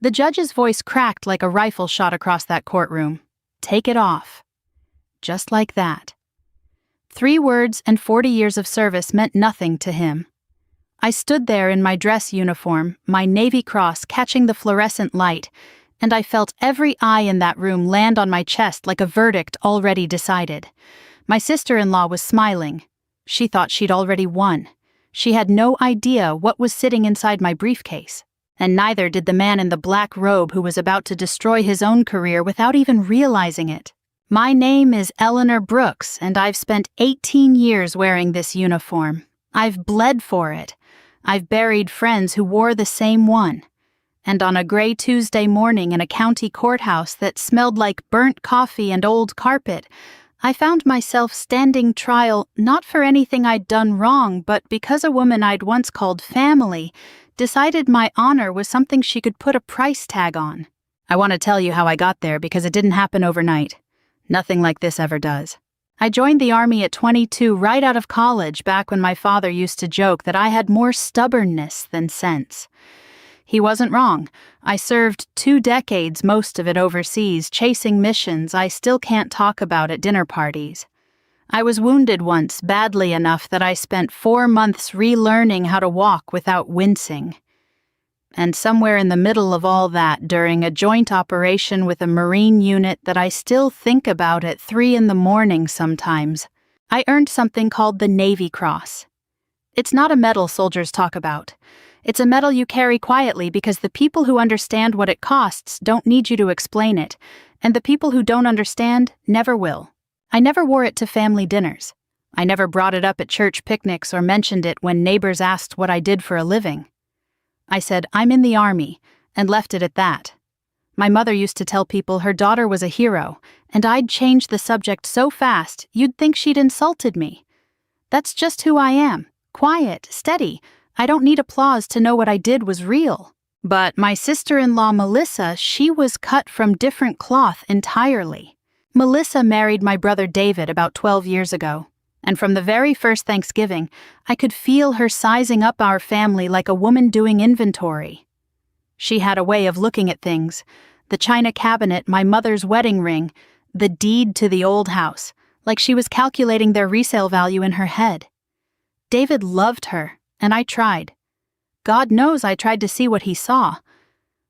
The judge's voice cracked like a rifle shot across that courtroom. "Take it off." Just like that. 3 words and 40 years of service meant nothing to him. I stood there in my dress uniform, my Navy Cross catching the fluorescent light, and I felt every eye in that room land on my chest like a verdict already decided. My sister-in-law was smiling. She thought she'd already won. She had no idea what was sitting inside my briefcase, and neither did the man in the black robe who was about to destroy his own career without even realizing it. My name is Eleanor Brooks, and I've spent 18 years wearing this uniform. I've bled for it. I've buried friends who wore the same one. And on a gray Tuesday morning in a county courthouse that smelled like burnt coffee and old carpet, I found myself standing trial not for anything I'd done wrong, but because a woman I'd once called family decided my honor was something she could put a price tag on. I want to tell you how I got there because it didn't happen overnight. Nothing like this ever does. I joined the Army at 22 right out of college, back when my father used to joke that I had more stubbornness than sense. He wasn't wrong. I served 2 decades, most of it overseas, chasing missions I still can't talk about at dinner parties. I was wounded once, badly enough that I spent 4 months relearning how to walk without wincing. And somewhere in the middle of all that, during a joint operation with a Marine unit that I still think about at 3 a.m. sometimes, I earned something called the Navy Cross. It's not a medal soldiers talk about. It's a medal you carry quietly because the people who understand what it costs don't need you to explain it, and the people who don't understand never will. I never wore it to family dinners. I never brought it up at church picnics or mentioned it when neighbors asked what I did for a living. I said, "I'm in the Army," and left it at that. My mother used to tell people her daughter was a hero, and I'd change the subject so fast you'd think she'd insulted me. That's just who I am. Quiet, steady. I don't need applause to know what I did was real. But my sister-in-law Melissa, she was cut from different cloth entirely. Melissa married my brother David about 12 years ago, and from the very first Thanksgiving, I could feel her sizing up our family like a woman doing inventory. She had a way of looking at things: the china cabinet, my mother's wedding ring, the deed to the old house, like she was calculating their resale value in her head. David loved her, and I tried. God knows I tried to see what he saw.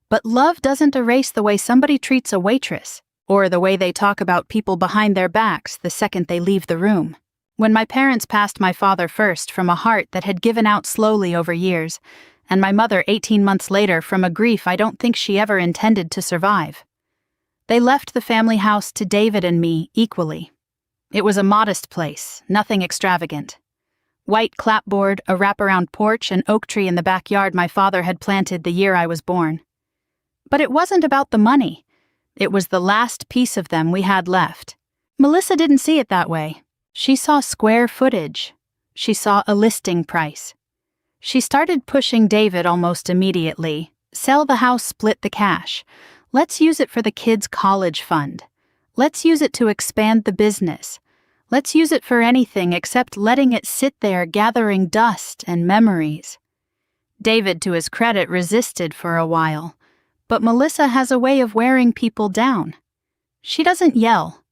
But love doesn't erase the way somebody treats a waitress, or the way they talk about people behind their backs the second they leave the room. When my parents passed my father first from a heart that had given out slowly over years, and my mother 18 months later from a grief I don't think she ever intended to survive, they left the family house to David and me equally. It was a modest place, nothing extravagant. White clapboard, a wraparound porch, an oak tree in the backyard my father had planted the year I was born. But it wasn't about the money. It was the last piece of them we had left. Melissa didn't see it that way. She saw square footage. She saw a listing price. She started pushing David almost immediately. Sell the house, split the cash. Let's use it for the kids' college fund. Let's use it to expand the business. Let's use it for anything except letting it sit there gathering dust and memories. David, to his credit, resisted for a while, but Melissa has a way of wearing people down. She doesn't yell.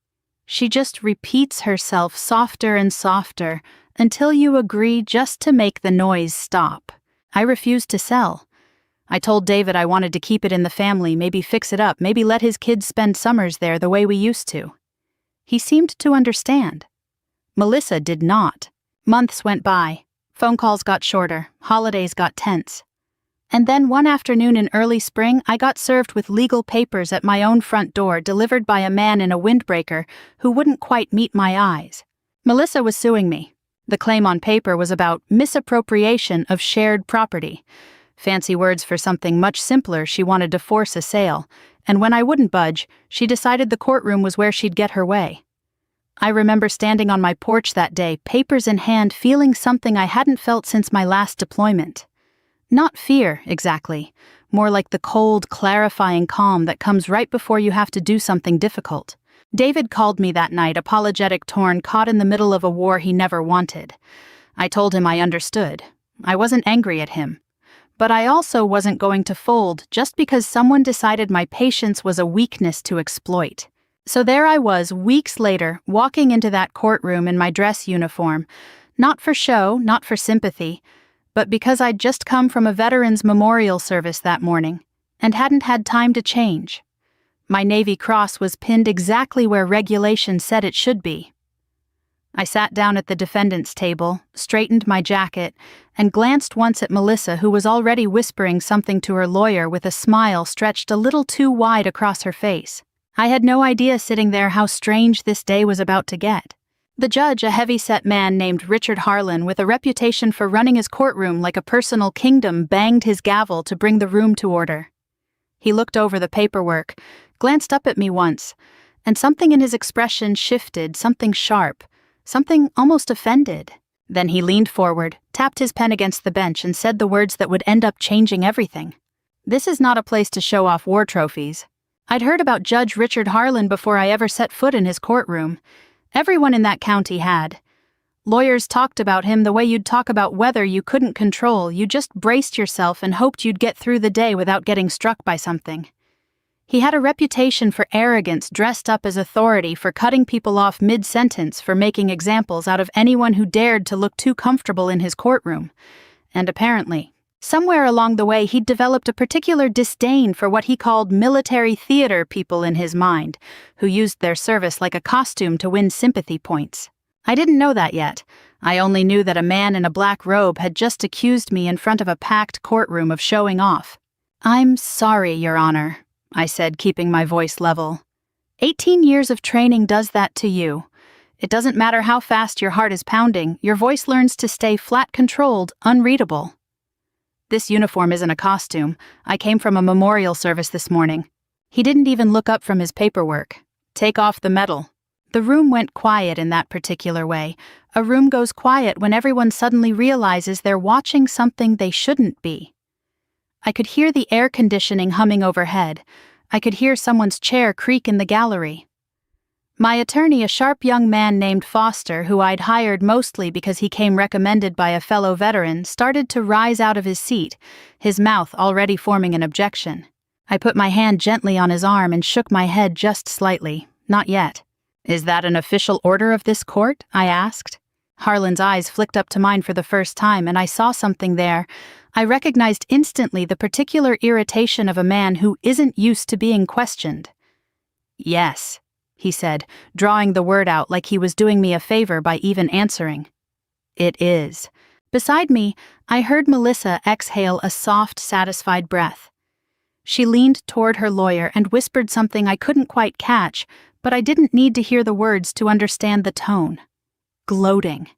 She just repeats herself softer and softer until you agree just to make the noise stop. I refused to sell. I told David I wanted to keep it in the family, maybe fix it up, maybe let his kids spend summers there the way we used to. He seemed to understand. Melissa did not. Months went by. Phone calls got shorter. Holidays got tense. And then one afternoon in early spring, I got served with legal papers at my own front door delivered by a man in a windbreaker who wouldn't quite meet my eyes. Melissa was suing me. The claim on paper was about misappropriation of shared property. Fancy words for something much simpler. She wanted to force a sale, and when I wouldn't budge, she decided the courtroom was where she'd get her way. I remember standing on my porch that day, papers in hand, feeling something I hadn't felt since my last deployment. Not fear, exactly, more like the cold, clarifying calm that comes right before you have to do something difficult. David called me that night, apologetic, torn, caught in the middle of a war he never wanted. I told him I understood. I wasn't angry at him. But I also wasn't going to fold just because someone decided my patience was a weakness to exploit. So there I was, weeks later, walking into that courtroom in my dress uniform, not for show, not for sympathy, but because I'd just come from a veterans memorial service that morning and hadn't had time to change. My Navy Cross was pinned exactly where regulation said it should be. I sat down at the defendant's table, straightened my jacket, and glanced once at Melissa, who was already whispering something to her lawyer with a smile stretched a little too wide across her face. I had no idea sitting there how strange this day was about to get. The judge, a heavy-set man named Richard Harlan with a reputation for running his courtroom like a personal kingdom, banged his gavel to bring the room to order. He looked over the paperwork, glanced up at me once, and something in his expression shifted, something sharp, something almost offended. Then he leaned forward, tapped his pen against the bench, and said the words that would end up changing everything. "This is not a place to show off war trophies." I'd heard about Judge Richard Harlan before I ever set foot in his courtroom. Everyone in that county had. Lawyers talked about him the way you'd talk about weather you couldn't control. You just braced yourself and hoped you'd get through the day without getting struck by something. He had a reputation for arrogance, dressed up as authority, for cutting people off mid-sentence, for making examples out of anyone who dared to look too comfortable in his courtroom. And apparently, somewhere along the way, he'd developed a particular disdain for what he called military theater people in his mind, who used their service like a costume to win sympathy points. I didn't know that yet. I only knew that a man in a black robe had just accused me in front of a packed courtroom of showing off. "I'm sorry, Your Honor," I said, keeping my voice level. 18 years of training does that to you. It doesn't matter how fast your heart is pounding, your voice learns to stay flat-controlled, unreadable. "This uniform isn't a costume. I came from a memorial service this morning." He didn't even look up from his paperwork. "Take off the medal." The room went quiet in that particular way. A room goes quiet when everyone suddenly realizes they're watching something they shouldn't be. I could hear the air conditioning humming overhead. I could hear someone's chair creak in the gallery. My attorney, a sharp young man named Foster, who I'd hired mostly because he came recommended by a fellow veteran, started to rise out of his seat, his mouth already forming an objection. I put my hand gently on his arm and shook my head just slightly. "Not yet." "Is that an official order of this court?" I asked. Harlan's eyes flicked up to mine for the first time, and I saw something there. I recognized instantly the particular irritation of a man who isn't used to being questioned. "Yes," he said, drawing the word out like he was doing me a favor by even answering. "It is." Beside me, I heard Melissa exhale a soft, satisfied breath. She leaned toward her lawyer and whispered something I couldn't quite catch, but I didn't need to hear the words to understand the tone. Gloating.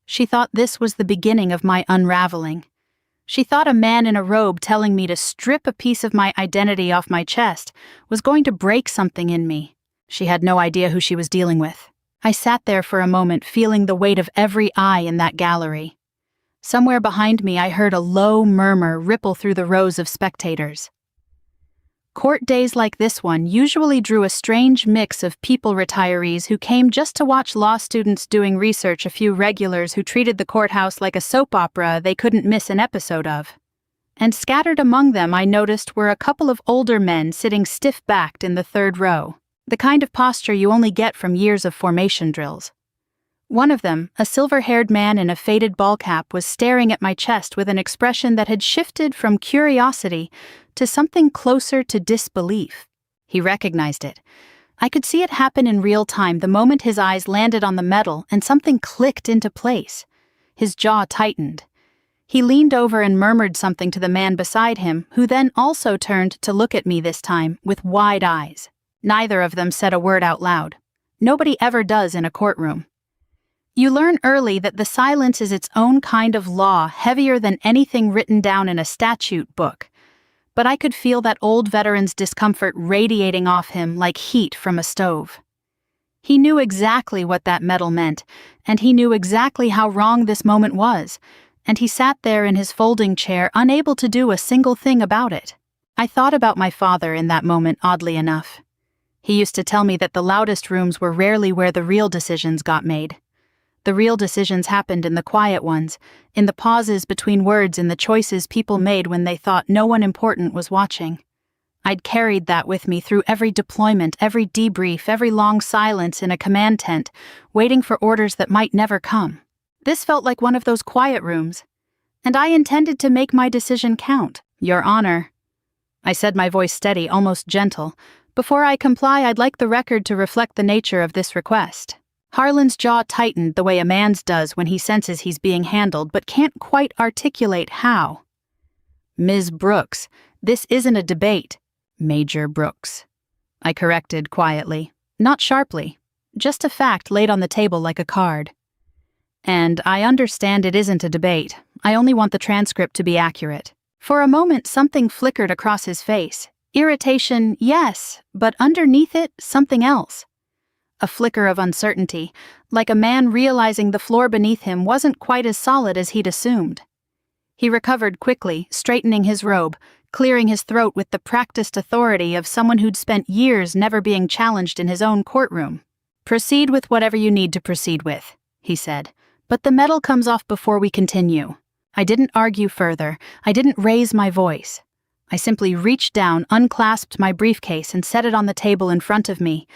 She thought this was the beginning of my unraveling. She thought a man in a robe telling me to strip a piece of my identity off my chest was going to break something in me. She had no idea who she was dealing with. I sat there for a moment, feeling the weight of every eye in that gallery. Somewhere behind me, I heard a low murmur ripple through the rows of spectators. Court days like this one usually drew a strange mix of people retirees who came just to watch law students doing research, a few regulars who treated the courthouse like a soap opera they couldn't miss an episode of. And scattered among them, I noticed, were a couple of older men sitting stiff-backed in the third row, the kind of posture you only get from years of formation drills. One of them, a silver-haired man in a faded ball cap, was staring at my chest with an expression that had shifted from curiosity to something closer to disbelief. He recognized it. I could see it happen in real time the moment his eyes landed on the medal and something clicked into place. His jaw tightened. He leaned over and murmured something to the man beside him, who then also turned to look at me this time with wide eyes. Neither of them said a word out loud. Nobody ever does in a courtroom. You learn early that the silence is its own kind of law, heavier than anything written down in a statute book. But I could feel that old veteran's discomfort radiating off him like heat from a stove. He knew exactly what that medal meant, and he knew exactly how wrong this moment was, and he sat there in his folding chair, unable to do a single thing about it. I thought about my father in that moment, oddly enough. He used to tell me that the loudest rooms were rarely where the real decisions got made. The real decisions happened in the quiet ones, in the pauses between words, in the choices people made when they thought no one important was watching. I'd carried that with me through every deployment, every debrief, every long silence in a command tent, waiting for orders that might never come. This felt like one of those quiet rooms, and I intended to make my decision count. Your Honor, I said, my voice steady, almost gentle. Before I comply, I'd like the record to reflect the nature of this request. Harlan's jaw tightened the way a man's does when he senses he's being handled but can't quite articulate how. Ms. Brooks, this isn't a debate. Major Brooks, I corrected quietly, not sharply, just a fact laid on the table like a card. And I understand it isn't a debate. I only want the transcript to be accurate. For a moment, something flickered across his face. Irritation, yes, but underneath it, something else. A flicker of uncertainty, like a man realizing the floor beneath him wasn't quite as solid as he'd assumed. He recovered quickly, straightening his robe, clearing his throat with the practiced authority of someone who'd spent years never being challenged in his own courtroom. Proceed with whatever you need to proceed with, he said, but the medal comes off before we continue. I didn't argue further. I didn't raise my voice. I simply reached down, unclasped my briefcase, and set it on the table in front of me,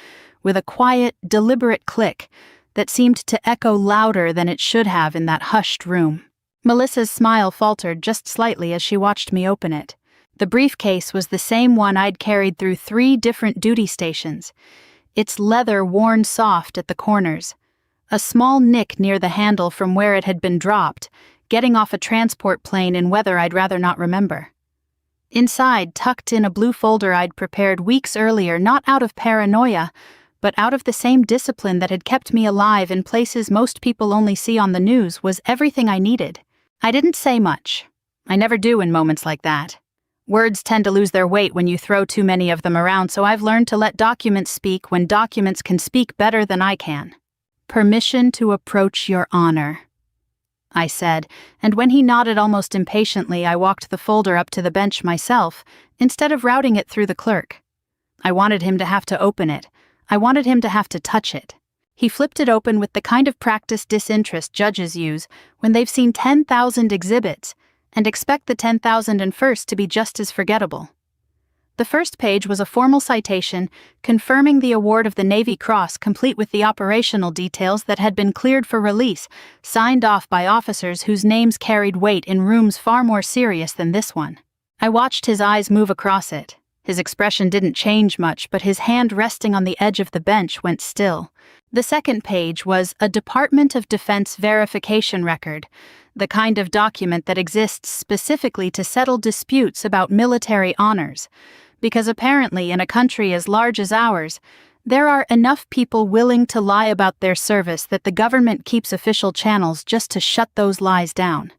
with a quiet, deliberate click that seemed to echo louder than it should have in that hushed room. Melissa's smile faltered just slightly as she watched me open it. The briefcase was the same one I'd carried through 3 different duty stations, its leather worn soft at the corners, a small nick near the handle from where it had been dropped, getting off a transport plane in weather I'd rather not remember. Inside, tucked in a blue folder I'd prepared weeks earlier, not out of paranoia, but out of the same discipline that had kept me alive in places most people only see on the news, was everything I needed. I didn't say much. I never do in moments like that. Words tend to lose their weight when you throw too many of them around, so I've learned to let documents speak when documents can speak better than I can. Permission to approach Your Honor, I said, and when he nodded almost impatiently, I walked the folder up to the bench myself, instead of routing it through the clerk. I wanted him to have to open it. I wanted him to have to touch it. He flipped it open with the kind of practiced disinterest judges use when they've seen 10,000 exhibits, and expect the 10,001st to be just as forgettable. The first page was a formal citation confirming the award of the Navy Cross, complete with the operational details that had been cleared for release, signed off by officers whose names carried weight in rooms far more serious than this one. I watched his eyes move across it. His expression didn't change much, but his hand resting on the edge of the bench went still. The second page was a Department of Defense verification record, the kind of document that exists specifically to settle disputes about military honors, because apparently in a country as large as ours, there are enough people willing to lie about their service that the government keeps official channels just to shut those lies down.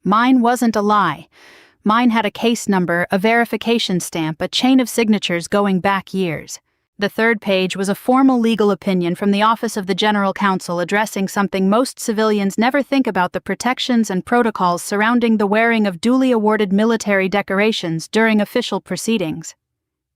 Mine wasn't a lie. Mine had a case number, a verification stamp, a chain of signatures going back years. The third page was a formal legal opinion from the Office of the General Counsel addressing something most civilians never think about: the protections and protocols surrounding the wearing of duly awarded military decorations during official proceedings.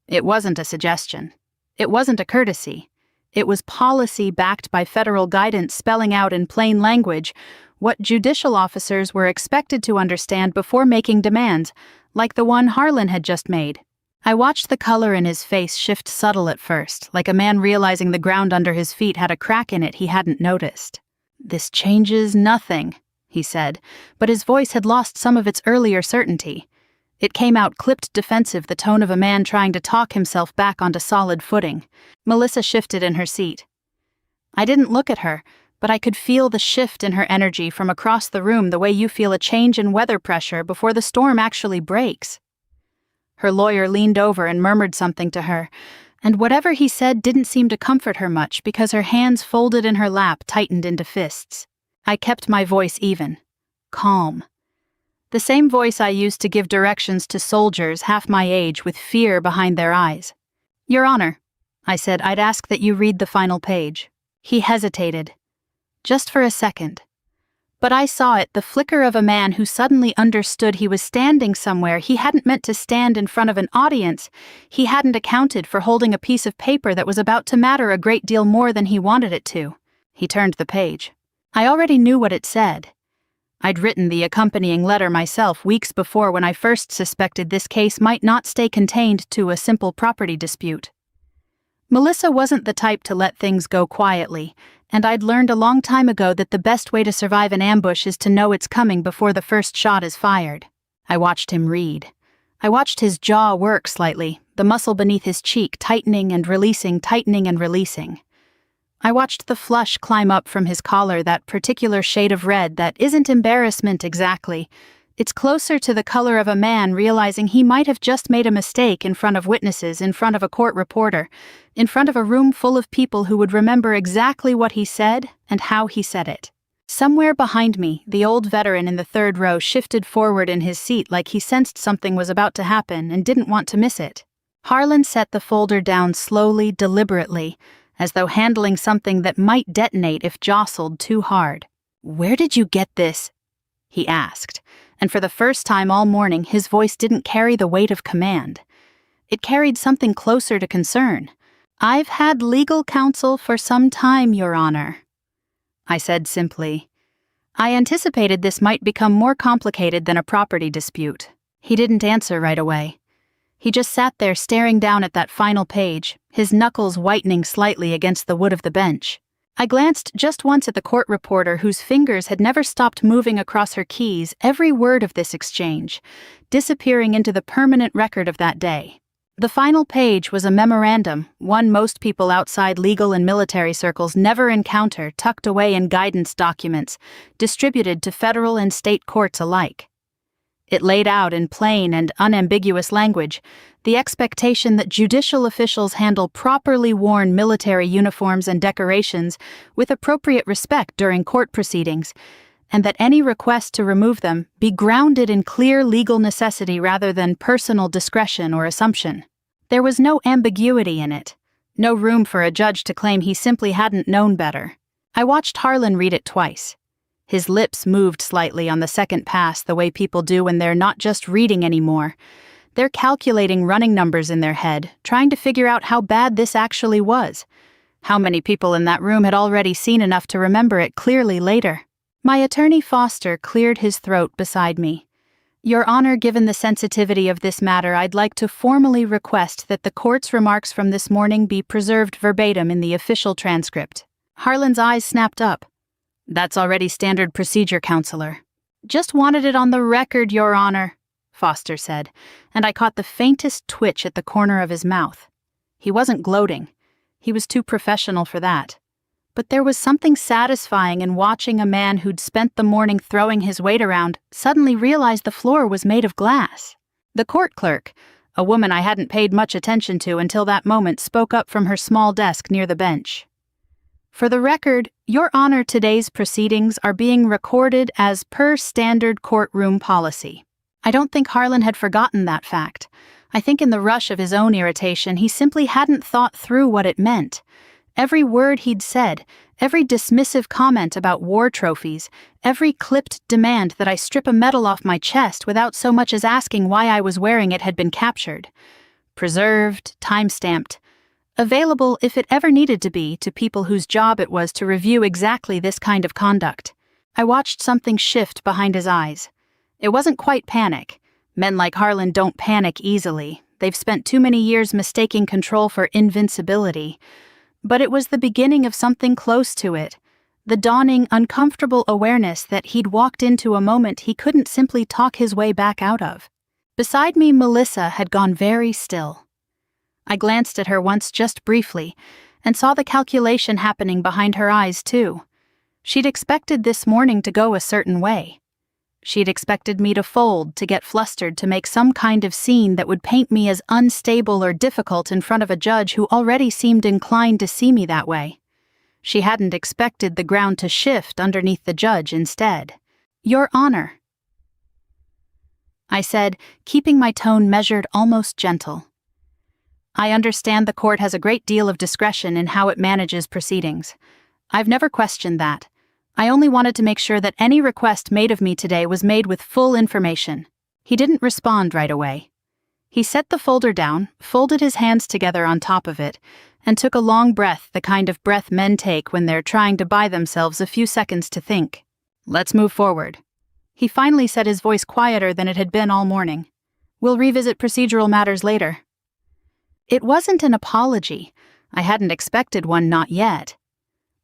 It wasn't a suggestion. It wasn't a courtesy. It was policy backed by federal guidance spelling out in plain language what judicial officers were expected to understand before making demands, like the one Harlan had just made. I watched the color in his face shift subtle at first, like a man realizing the ground under his feet had a crack in it he hadn't noticed. "This changes nothing," he said, but his voice had lost some of its earlier certainty. It came out clipped defensive, the tone of a man trying to talk himself back onto solid footing. Melissa shifted in her seat. I didn't look at her, but I could feel the shift in her energy from across the room, the way you feel a change in weather pressure before the storm actually breaks. Her lawyer leaned over and murmured something to her, and whatever he said didn't seem to comfort her much because her hands folded in her lap tightened into fists. I kept my voice even, calm. The same voice I used to give directions to soldiers half my age with fear behind their eyes. "Your Honor," I said, "I'd ask that you read the final page." He hesitated. Just for a second. But I saw it, the flicker of a man who suddenly understood he was standing somewhere he hadn't meant to stand in front of an audience. He hadn't accounted for holding a piece of paper that was about to matter a great deal more than he wanted it to. He turned the page. I already knew what it said. I'd written the accompanying letter myself weeks before when I first suspected this case might not stay contained to a simple property dispute. Melissa wasn't the type to let things go quietly, and I'd learned a long time ago that the best way to survive an ambush is to know it's coming before the first shot is fired. I watched him read. I watched his jaw work slightly, the muscle beneath his cheek tightening and releasing, tightening and releasing. I watched the flush climb up from his collar, that particular shade of red that isn't embarrassment exactly. It's closer to the color of a man realizing he might have just made a mistake in front of witnesses, in front of a court reporter, in front of a room full of people who would remember exactly what he said and how he said it. Somewhere behind me, the old veteran in the third row shifted forward in his seat like he sensed something was about to happen and didn't want to miss it. Harlan set the folder down slowly, deliberately, as though handling something that might detonate if jostled too hard. "Where did you get this?" he asked, and for the first time all morning his voice didn't carry the weight of command. It carried something closer to concern. "I've had legal counsel for some time, Your Honor," I said simply. I anticipated this might become more complicated than a property dispute. He didn't answer right away. He just sat there staring down at that final page, his knuckles whitening slightly against the wood of the bench. I glanced just once at the court reporter whose fingers had never stopped moving across her keys, every word of this exchange, disappearing into the permanent record of that day. The final page was a memorandum, one most people outside legal and military circles never encounter, tucked away in guidance documents, distributed to federal and state courts alike. It laid out in plain and unambiguous language the expectation that judicial officials handle properly worn military uniforms and decorations with appropriate respect during court proceedings, and that any request to remove them be grounded in clear legal necessity rather than personal discretion or assumption. There was no ambiguity in it, no room for a judge to claim he simply hadn't known better. I watched Harlan read it twice. His lips moved slightly on the second pass the way people do when they're not just reading anymore. They're calculating running numbers in their head, trying to figure out how bad this actually was. How many people in that room had already seen enough to remember it clearly later? My attorney Foster cleared his throat beside me. "Your Honor, given the sensitivity of this matter, I'd like to formally request that the court's remarks from this morning be preserved verbatim in the official transcript." Harlan's eyes snapped up. "That's already standard procedure, Counselor." "Just wanted it on the record, Your Honor," Foster said, and I caught the faintest twitch at the corner of his mouth. He wasn't gloating. He was too professional for that. But there was something satisfying in watching a man who'd spent the morning throwing his weight around suddenly realize the floor was made of glass. The court clerk, a woman I hadn't paid much attention to until that moment, spoke up from her small desk near the bench. "For the record, Your Honor, today's proceedings are being recorded as per standard courtroom policy." I don't think Harlan had forgotten that fact. I think in the rush of his own irritation, he simply hadn't thought through what it meant. Every word he'd said, every dismissive comment about war trophies, every clipped demand that I strip a medal off my chest without so much as asking why I was wearing it had been captured. Preserved, time-stamped. Available, if it ever needed to be, to people whose job it was to review exactly this kind of conduct. I watched something shift behind his eyes. It wasn't quite panic. Men like Harlan don't panic easily. They've spent too many years mistaking control for invincibility. But it was the beginning of something close to it. The dawning, uncomfortable awareness that he'd walked into a moment he couldn't simply talk his way back out of. Beside me, Melissa had gone very still. I glanced at her once just briefly, and saw the calculation happening behind her eyes, too. She'd expected this morning to go a certain way. She'd expected me to fold, to get flustered, to make some kind of scene that would paint me as unstable or difficult in front of a judge who already seemed inclined to see me that way. She hadn't expected the ground to shift underneath the judge instead. "Your Honor," I said, keeping my tone measured, almost gentle. "I understand the court has a great deal of discretion in how it manages proceedings. I've never questioned that. I only wanted to make sure that any request made of me today was made with full information." He didn't respond right away. He set the folder down, folded his hands together on top of it, and took a long breath, the kind of breath men take when they're trying to buy themselves a few seconds to think. "Let's move forward." He finally said, his voice quieter than it had been all morning. "We'll revisit procedural matters later." It wasn't an apology. I hadn't expected one, not yet.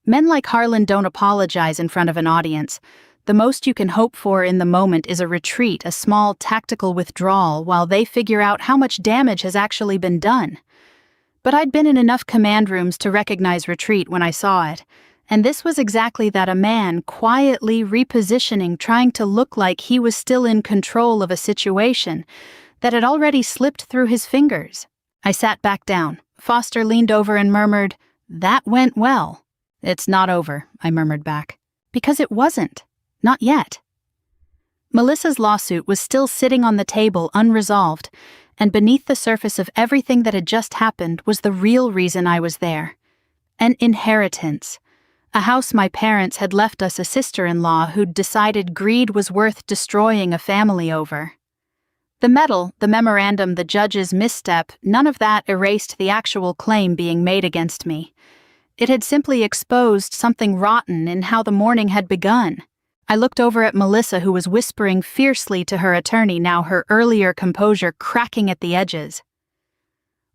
Men like Harlan don't apologize in front of an audience. The most you can hope for in the moment is a retreat, a small tactical withdrawal, while they figure out how much damage has actually been done. But I'd been in enough command rooms to recognize retreat when I saw it, and this was exactly that, a man quietly repositioning, trying to look like he was still in control of a situation that had already slipped through his fingers. I sat back down. Foster leaned over and murmured, "That went well." "It's not over," I murmured back. Because it wasn't. Not yet. Melissa's lawsuit was still sitting on the table unresolved, and beneath the surface of everything that had just happened was the real reason I was there. An inheritance. A house my parents had left us, a sister-in-law who'd decided greed was worth destroying a family over. The medal, the memorandum, the judge's misstep, none of that erased the actual claim being made against me. It had simply exposed something rotten in how the morning had begun. I looked over at Melissa, who was whispering fiercely to her attorney, now her earlier composure cracking at the edges.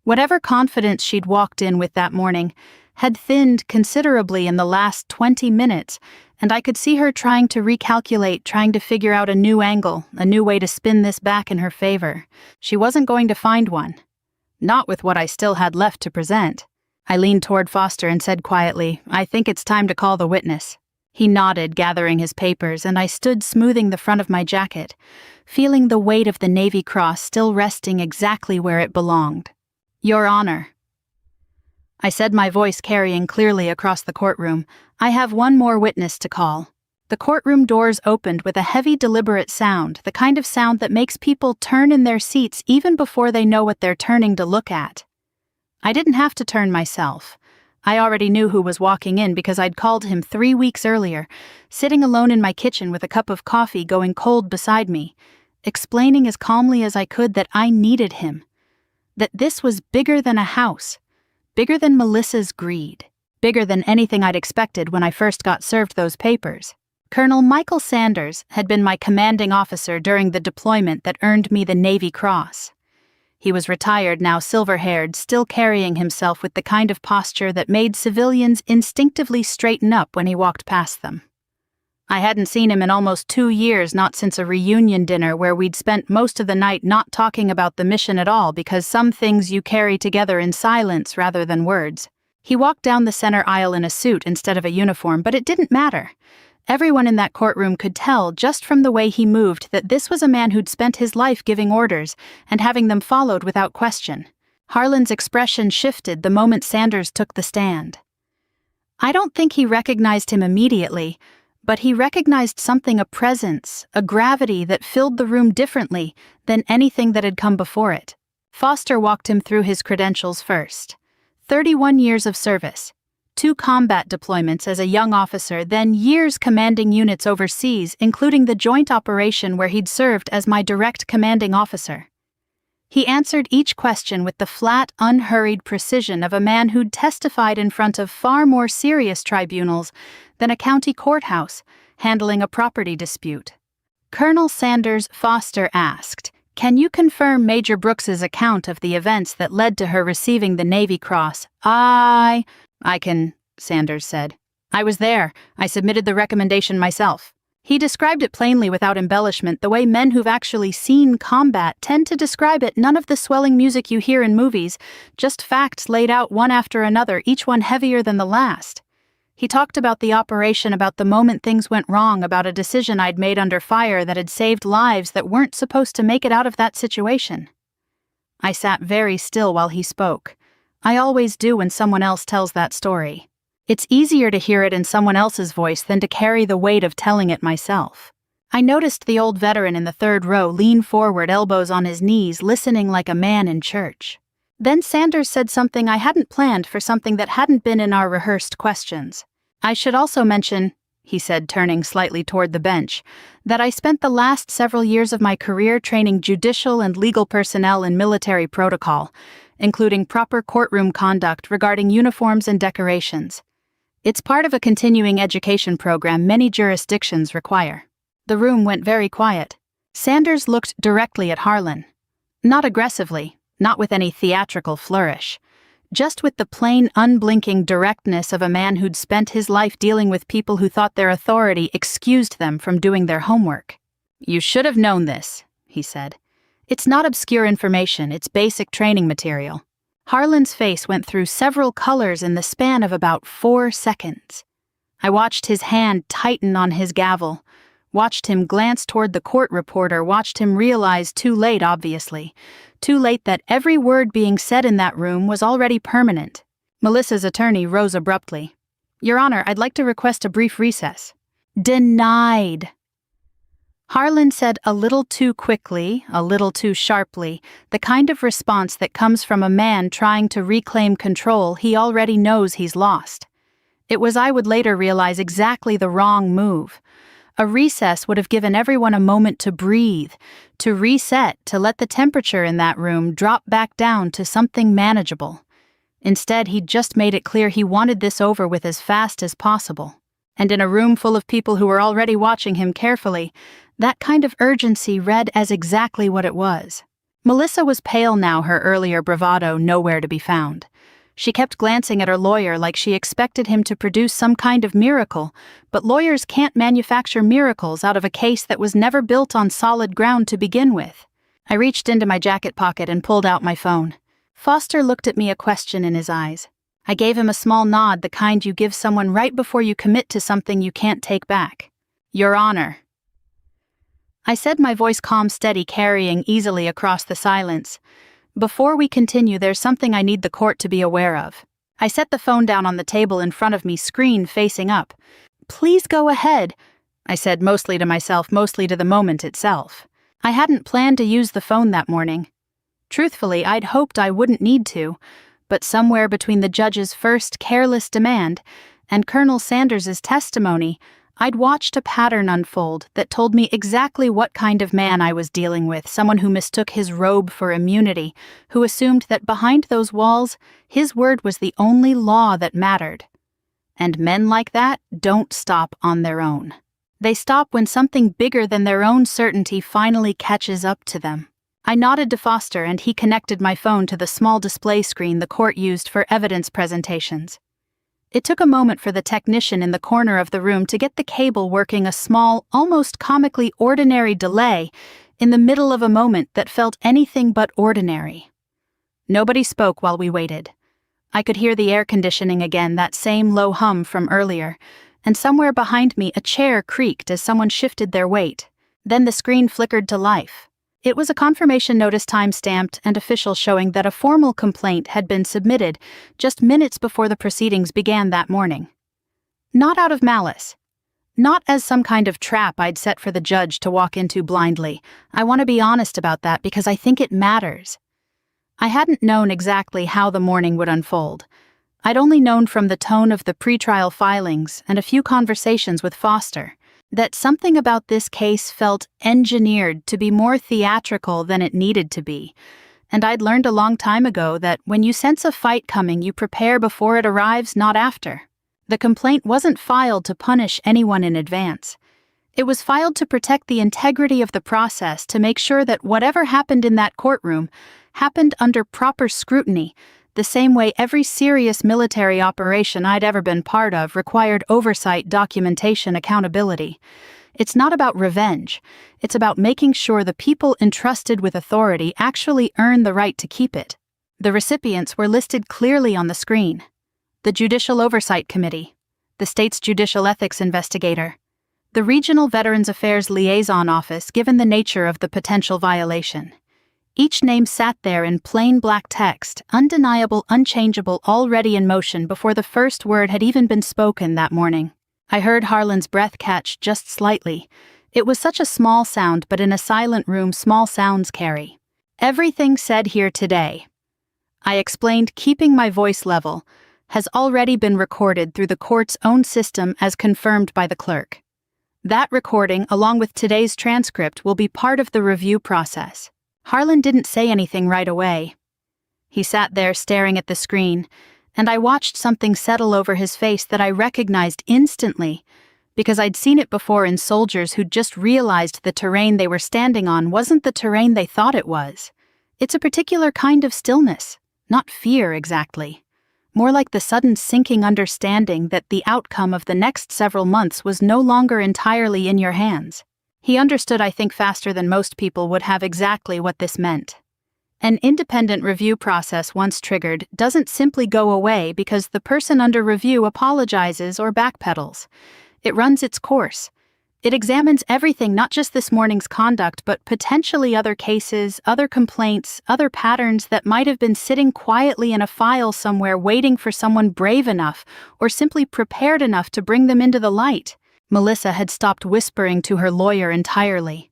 Whatever confidence she'd walked in with that morning had thinned considerably in the last 20 minutes, and I could see her trying to recalculate, trying to figure out a new angle, a new way to spin this back in her favor. She wasn't going to find one. Not with what I still had left to present. I leaned toward Foster and said quietly, "I think it's time to call the witness." He nodded, gathering his papers, and I stood smoothing the front of my jacket, feeling the weight of the Navy Cross still resting exactly where it belonged. "Your Honor," I said, my voice carrying clearly across the courtroom, "I have one more witness to call." The courtroom doors opened with a heavy, deliberate sound, the kind of sound that makes people turn in their seats even before they know what they're turning to look at. I didn't have to turn myself. I already knew who was walking in because I'd called him 3 weeks earlier, sitting alone in my kitchen with a cup of coffee going cold beside me, explaining as calmly as I could that I needed him, that this was bigger than a house, bigger than Melissa's greed, bigger than anything I'd expected when I first got served those papers. Colonel Michael Sanders had been my commanding officer during the deployment that earned me the Navy Cross. He was retired now, silver-haired, still carrying himself with the kind of posture that made civilians instinctively straighten up when he walked past them. I hadn't seen him in almost 2 years, not since a reunion dinner where we'd spent most of the night not talking about the mission at all, because some things you carry together in silence rather than words. He walked down the center aisle in a suit instead of a uniform, but it didn't matter. Everyone in that courtroom could tell, just from the way he moved, that this was a man who'd spent his life giving orders and having them followed without question. Harlan's expression shifted the moment Sanders took the stand. I don't think he recognized him immediately, but he recognized something, a presence, a gravity that filled the room differently than anything that had come before it. Foster walked him through his credentials first. 31 years of service. 2 combat deployments as a young officer, then years commanding units overseas, including the joint operation where he'd served as my direct commanding officer. He answered each question with the flat, unhurried precision of a man who'd testified in front of far more serious tribunals than a county courthouse, handling a property dispute. Colonel Sanders Foster asked, "Can you confirm Major Brooks's account of the events that led to her receiving the Navy Cross?" I can, Sanders said. "I was there. I submitted the recommendation myself." He described it plainly without embellishment, the way men who've actually seen combat tend to describe it, none of the swelling music you hear in movies, just facts laid out one after another, each one heavier than the last. He talked about the operation, about the moment things went wrong, about a decision I'd made under fire that had saved lives that weren't supposed to make it out of that situation. I sat very still while he spoke. I always do when someone else tells that story. It's easier to hear it in someone else's voice than to carry the weight of telling it myself. I noticed the old veteran in the 3rd row lean forward, elbows on his knees, listening like a man in church. Then Sanders said something I hadn't planned for, something that hadn't been in our rehearsed questions. "I should also mention," he said, turning slightly toward the bench, "that I spent the last several years of my career training judicial and legal personnel in military protocol, including proper courtroom conduct regarding uniforms and decorations. It's part of a continuing education program many jurisdictions require. The room went very quiet. Sanders looked directly at Harlan. Not aggressively, not with any theatrical flourish. Just with the plain, unblinking directness of a man who'd spent his life dealing with people who thought their authority excused them from doing their homework. "You should have known this," he said. "It's not obscure information, it's basic training material." Harlan's face went through several colors in the span of about 4 seconds. I watched his hand tighten on his gavel, watched him glance toward the court reporter, watched him realize too late, obviously. Too late that every word being said in that room was already permanent. Melissa's attorney rose abruptly. "Your Honor, I'd like to request a brief recess." "Denied." Harlan said a little too quickly, a little too sharply, the kind of response that comes from a man trying to reclaim control he already knows he's lost. It was, I would later realize, exactly the wrong move. A recess would have given everyone a moment to breathe, to reset, to let the temperature in that room drop back down to something manageable. Instead, he'd just made it clear he wanted this over with as fast as possible. And in a room full of people who were already watching him carefully, that kind of urgency read as exactly what it was. Melissa was pale now, her earlier bravado nowhere to be found. She kept glancing at her lawyer like she expected him to produce some kind of miracle, but lawyers can't manufacture miracles out of a case that was never built on solid ground to begin with. I reached into my jacket pocket and pulled out my phone. Foster looked at me, a question in his eyes. I gave him a small nod, the kind you give someone right before you commit to something you can't take back. "Your Honor." I said, my voice calm, steady, carrying easily across the silence. "Before we continue, there's something I need the court to be aware of." I set the phone down on the table in front of me, screen facing up. "Please go ahead," I said, mostly to myself, mostly to the moment itself. I hadn't planned to use the phone that morning. Truthfully, I'd hoped I wouldn't need to, but somewhere between the judge's first careless demand and Colonel Sanders's testimony, I'd watched a pattern unfold that told me exactly what kind of man I was dealing with, someone who mistook his robe for immunity, who assumed that behind those walls, his word was the only law that mattered. And men like that don't stop on their own. They stop when something bigger than their own certainty finally catches up to them. I nodded to Foster, and he connected my phone to the small display screen the court used for evidence presentations. It took a moment for the technician in the corner of the room to get the cable working, a small, almost comically ordinary delay in the middle of a moment that felt anything but ordinary. Nobody spoke while we waited. I could hear the air conditioning again, that same low hum from earlier, and somewhere behind me a chair creaked as someone shifted their weight. Then the screen flickered to life. It was a confirmation notice, time-stamped and official, showing that a formal complaint had been submitted just minutes before the proceedings began that morning. Not out of malice. Not as some kind of trap I'd set for the judge to walk into blindly. I want to be honest about that because I think it matters. I hadn't known exactly how the morning would unfold. I'd only known from the tone of the pretrial filings and a few conversations with Foster that something about this case felt engineered to be more theatrical than it needed to be, and I'd learned a long time ago that when you sense a fight coming, you prepare before it arrives, not after. The complaint wasn't filed to punish anyone in advance. It was filed to protect the integrity of the process, to make sure that whatever happened in that courtroom happened under proper scrutiny, the same way every serious military operation I'd ever been part of required oversight, documentation, accountability. It's not about revenge. It's about making sure the people entrusted with authority actually earn the right to keep it. The recipients were listed clearly on the screen. The Judicial Oversight Committee, the state's judicial ethics investigator, the Regional Veterans Affairs Liaison Office, given the nature of the potential violation. Each name sat there in plain black text, undeniable, unchangeable, already in motion before the first word had even been spoken that morning. I heard Harlan's breath catch just slightly. It was such a small sound, but in a silent room, small sounds carry. "Everything said here today," I explained, keeping my voice level, "has already been recorded through the court's own system as confirmed by the clerk. That recording, along with today's transcript, will be part of the review process." Harlan didn't say anything right away. He sat there staring at the screen, and I watched something settle over his face that I recognized instantly, because I'd seen it before in soldiers who'd just realized the terrain they were standing on wasn't the terrain they thought it was. It's a particular kind of stillness, not fear exactly. More like the sudden sinking understanding that the outcome of the next several months was no longer entirely in your hands. He understood, I think, faster than most people would have exactly what this meant. An independent review process once triggered doesn't simply go away because the person under review apologizes or backpedals. It runs its course. It examines everything, not just this morning's conduct, but potentially other cases, other complaints, other patterns that might have been sitting quietly in a file somewhere waiting for someone brave enough or simply prepared enough to bring them into the light. Melissa had stopped whispering to her lawyer entirely.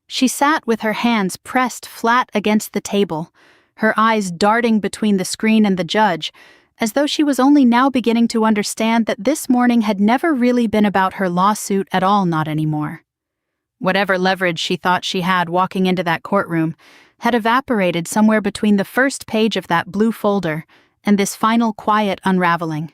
She sat with her hands pressed flat against the table, her eyes darting between the screen and the judge, as though she was only now beginning to understand that this morning had never really been about her lawsuit at all, not anymore. Whatever leverage she thought she had walking into that courtroom had evaporated somewhere between the first page of that blue folder and this final quiet unraveling.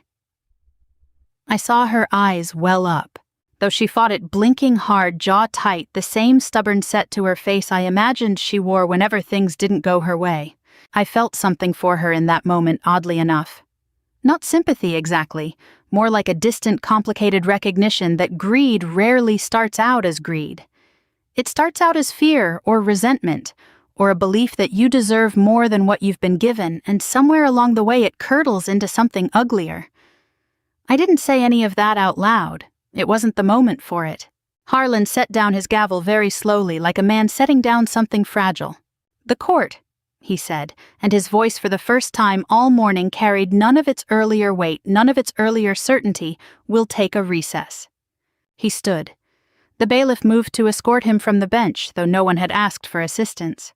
I saw her eyes well up. Though she fought it blinking hard, jaw tight, the same stubborn set to her face I imagined she wore whenever things didn't go her way. I felt something for her in that moment, oddly enough. Not sympathy exactly, more like a distant, complicated recognition that greed rarely starts out as greed. It starts out as fear or resentment, or a belief that you deserve more than what you've been given, and somewhere along the way it curdles into something uglier. I didn't say any of that out loud. It wasn't the moment for it. Harlan set down his gavel very slowly, like a man setting down something fragile. "The court," he said, and his voice for the first time all morning carried none of its earlier weight, none of its earlier certainty, "will take a recess." He stood. The bailiff moved to escort him from the bench, though no one had asked for assistance.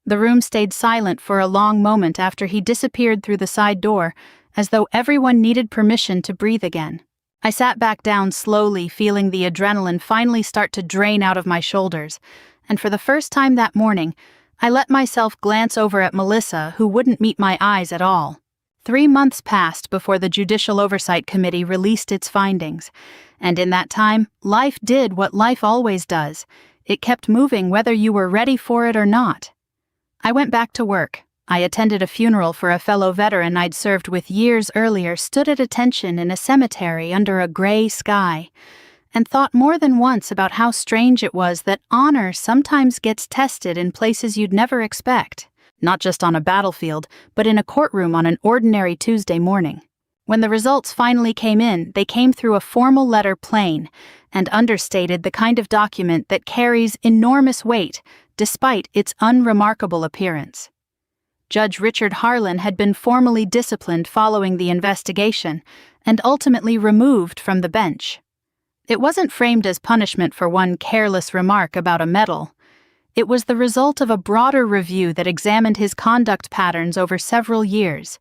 The room stayed silent for a long moment after he disappeared through the side door, as though everyone needed permission to breathe again. I sat back down slowly, feeling the adrenaline finally start to drain out of my shoulders, and for the first time that morning, I let myself glance over at Melissa, who wouldn't meet my eyes at all. 3 months passed before the Judicial Oversight Committee released its findings, and in that time, life did what life always does. It kept moving whether you were ready for it or not. I went back to work. I attended a funeral for a fellow veteran I'd served with years earlier, stood at attention in a cemetery under a gray sky, and thought more than once about how strange it was that honor sometimes gets tested in places you'd never expect, not just on a battlefield, but in a courtroom on an ordinary Tuesday morning. When the results finally came in, they came through a formal letter plain and understated the kind of document that carries enormous weight despite its unremarkable appearance. Judge Richard Harlan had been formally disciplined following the investigation and ultimately removed from the bench. It wasn't framed as punishment for one careless remark about a medal. It was the result of a broader review that examined his conduct patterns over several years,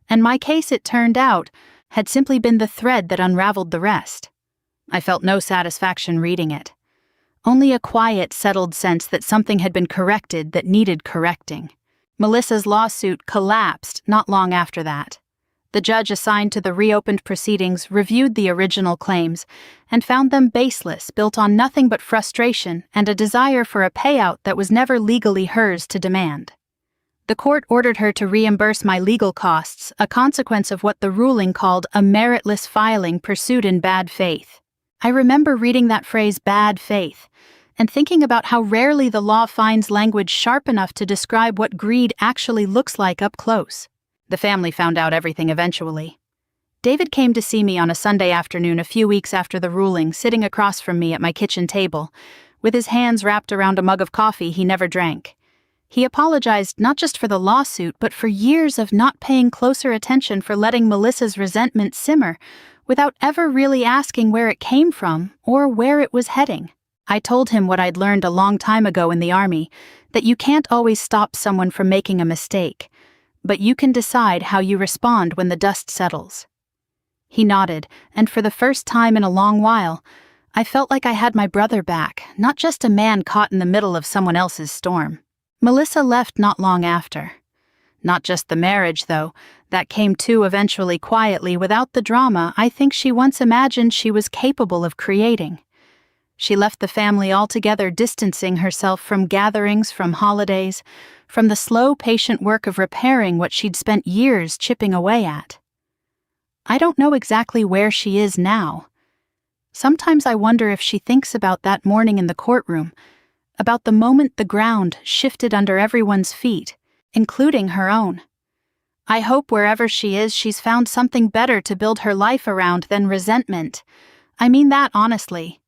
and my case, it turned out, had simply been the thread that unraveled the rest. I felt no satisfaction reading it. Only a quiet, settled sense that something had been corrected that needed correcting. Melissa's lawsuit collapsed not long after that. The judge assigned to the reopened proceedings reviewed the original claims and found them baseless, built on nothing but frustration and a desire for a payout that was never legally hers to demand. The court ordered her to reimburse my legal costs, a consequence of what the ruling called a meritless filing pursued in bad faith. I remember reading that phrase, bad faith, and thinking about how rarely the law finds language sharp enough to describe what greed actually looks like up close. The family found out everything eventually. David came to see me on a Sunday afternoon a few weeks after the ruling, sitting across from me at my kitchen table, with his hands wrapped around a mug of coffee he never drank. He apologized not just for the lawsuit, but for years of not paying closer attention, for letting Melissa's resentment simmer without ever really asking where it came from or where it was heading. I told him what I'd learned a long time ago in the Army, that you can't always stop someone from making a mistake, but you can decide how you respond when the dust settles. He nodded, and for the first time in a long while, I felt like I had my brother back, not just a man caught in the middle of someone else's storm. Melissa left not long after. Not just the marriage, though. That came too eventually quietly without the drama I think she once imagined she was capable of creating. She left the family altogether, distancing herself from gatherings, from holidays, from the slow, patient work of repairing what she'd spent years chipping away at. I don't know exactly where she is now. Sometimes I wonder if she thinks about that morning in the courtroom, about the moment the ground shifted under everyone's feet, including her own. I hope wherever she is, she's found something better to build her life around than resentment. I mean that honestly.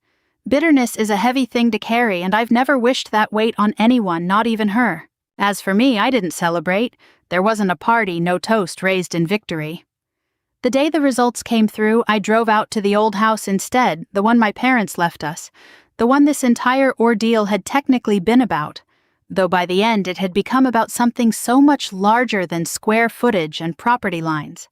Bitterness is a heavy thing to carry, and I've never wished that weight on anyone, not even her. As for me, I didn't celebrate. There wasn't a party, no toast raised in victory. The day the results came through, I drove out to the old house instead, the one my parents left us, the one this entire ordeal had technically been about, though by the end it had become about something so much larger than square footage and property lines.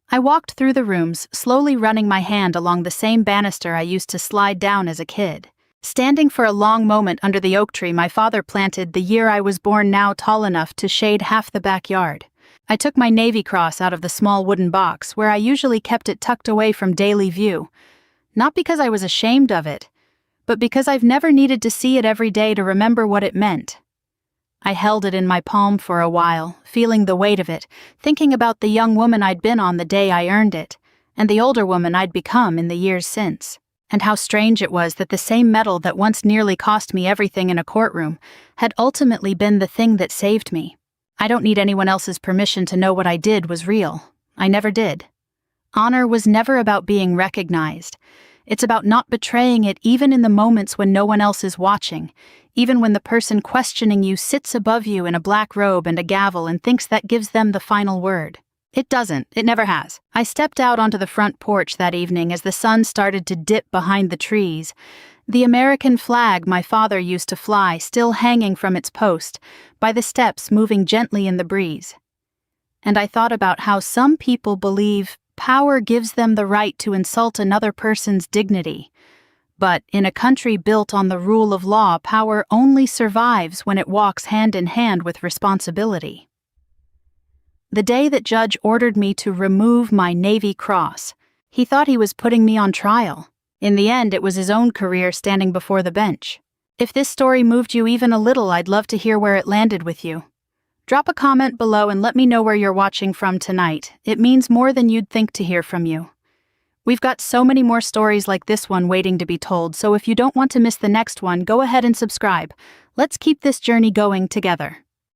I walked through the rooms, slowly running my hand along the same banister I used to slide down as a kid. Standing for a long moment under the oak tree my father planted the year I was born, now tall enough to shade half the backyard. I took my Navy Cross out of the small wooden box where I usually kept it tucked away from daily view, not because I was ashamed of it, but because I've never needed to see it every day to remember what it meant. I held it in my palm for a while, feeling the weight of it, thinking about the young woman I'd been on the day I earned it, and the older woman I'd become in the years since, and how strange it was that the same metal that once nearly cost me everything in a courtroom had ultimately been the thing that saved me. I don't need anyone else's permission to know what I did was real. I never did. Honor was never about being recognized. It's about not betraying it even in the moments when no one else is watching, even when the person questioning you sits above you in a black robe and a gavel and thinks that gives them the final word. It doesn't. It never has. I stepped out onto the front porch that evening as the sun started to dip behind the trees, the American flag my father used to fly still hanging from its post, by the steps moving gently in the breeze. And I thought about how some people believe power gives them the right to insult another person's dignity. But in a country built on the rule of law, power only survives when it walks hand in hand with responsibility. The day that Judge ordered me to remove my Navy Cross, he thought he was putting me on trial. In the end, it was his own career standing before the bench. If this story moved you even a little, I'd love to hear where it landed with you. Drop a comment below and let me know where you're watching from tonight. It means more than you'd think to hear from you. We've got so many more stories like this one waiting to be told, so if you don't want to miss the next one, go ahead and subscribe. Let's keep this journey going together.